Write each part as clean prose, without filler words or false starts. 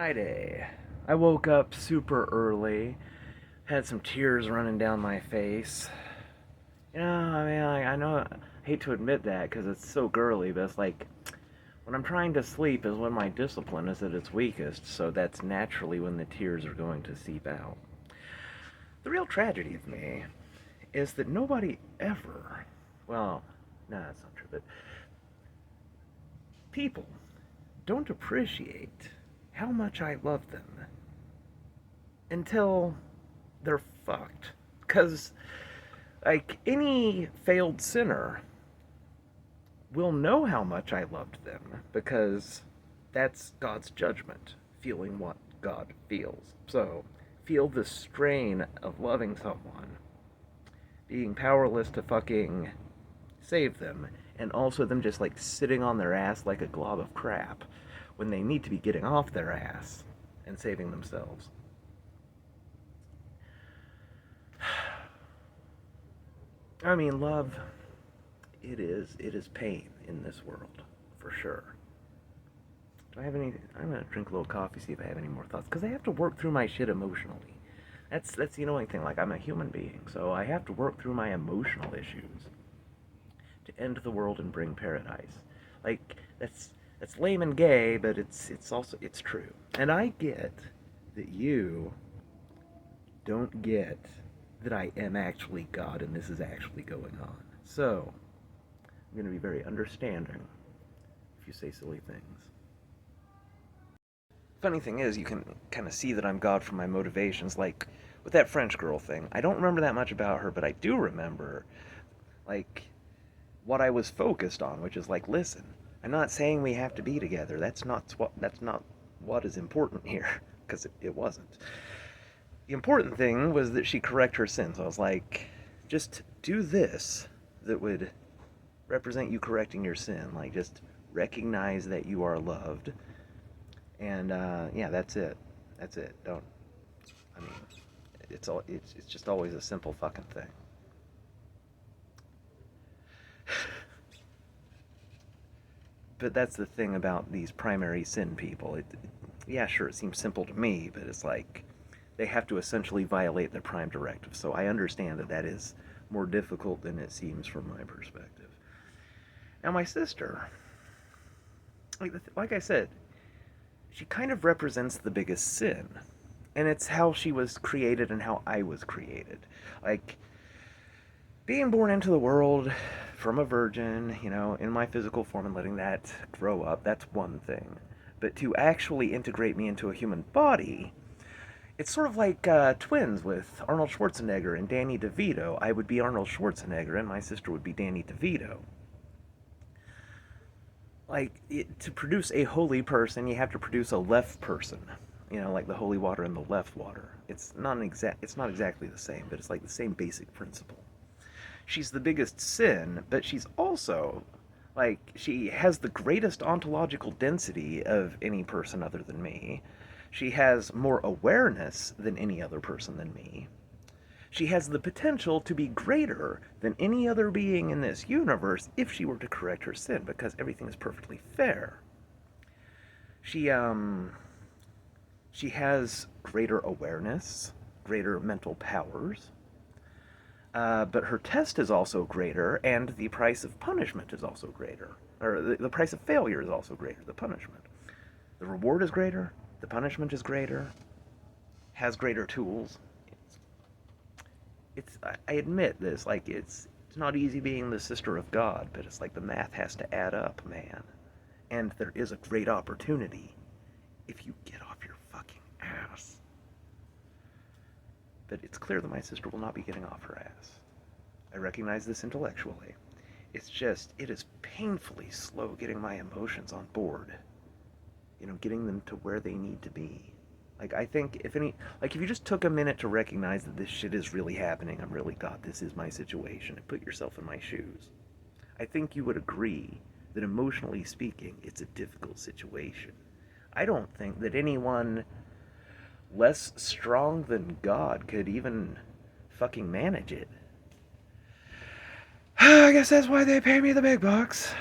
Friday. I woke up super early, had some tears running down my face. I know, I hate to admit that because it's so girly, but it's like when I'm trying to sleep is when my discipline is at its weakest, so that's naturally when the tears are going to seep out. The real tragedy of me is that nobody ever, well, no, that's not true, but people don't appreciate how much I love them until they're fucked. Because, like, any failed sinner will know how much I loved them because that's God's judgment, feeling what God feels. So, feel the strain of loving someone, being powerless to fucking save them, and also them just like sitting on their ass like a glob of crap when they need to be getting off their ass and saving themselves. I mean, love, it is pain in this world, for sure. Do I have any? I'm gonna drink a little coffee, see if I have any more thoughts, because I have to work through my shit emotionally. That's the annoying thing. Like, I'm a human being, so I have to work through my emotional issues to end the world and bring paradise. Like, that's lame and gay, but it's also it's true. And I get that you don't get that I am actually God and this is actually going on. So, I'm going to be very understanding if you say silly things. Funny thing is, you can kind of see that I'm God from my motivations. Like, with that French girl thing, I don't remember that much about her, but I do remember, like, what I was focused on, which is like, listen, I'm not saying we have to be together. That's not what is important here, because it wasn't. The important thing was that she correct her sins. I was like, just do this that would represent you correcting your sin. Like, just recognize that you are loved, and yeah, that's it. That's it. Don't. I mean, it's just always a simple fucking thing. But that's the thing about these primary sin people. Yeah, sure, it seems simple to me, but it's like they have to essentially violate their prime directive. So I understand that that is more difficult than it seems from my perspective. Now, my sister, like I said, she kind of represents the biggest sin. And it's how she was created and how I was created. Like, being born into the world from a virgin, in my physical form and letting that grow up, that's one thing. But to actually integrate me into a human body, it's sort of like twins with Arnold Schwarzenegger and Danny DeVito. I would be Arnold Schwarzenegger and my sister would be Danny DeVito. To produce a holy person, you have to produce a left person. Like the holy water and the left water. It's not exactly the same, but it's like the same basic principle. She's the biggest sin, but she's also like she has the greatest ontological density of any person other than me. She has more awareness than any other person than me. She has the potential to be greater than any other being in this universe if she were to correct her sin, because everything is perfectly fair. She she has greater awareness, greater mental powers, but her test is also greater, and the price of punishment is also greater. Or the price of failure is also greater, the punishment. The reward is greater, the punishment is greater, has greater tools. I admit this, like, it's not easy being the sister of God, but it's like the math has to add up, man. And there is a great opportunity if you get off your fucking ass. But it's clear that my sister will not be getting off her ass. I recognize this intellectually. It is painfully slow getting my emotions on board. Getting them to where they need to be. Like, I think if you just took a minute to recognize that this shit is really happening, I'm really God, this is my situation, and put yourself in my shoes, I think you would agree that emotionally speaking, it's a difficult situation. I don't think that anyone less strong than God could even fucking manage it. I guess that's why they pay me the big bucks.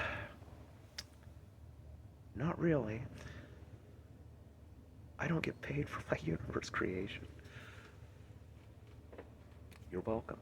Not really. I don't get paid for my universe creation. You're welcome.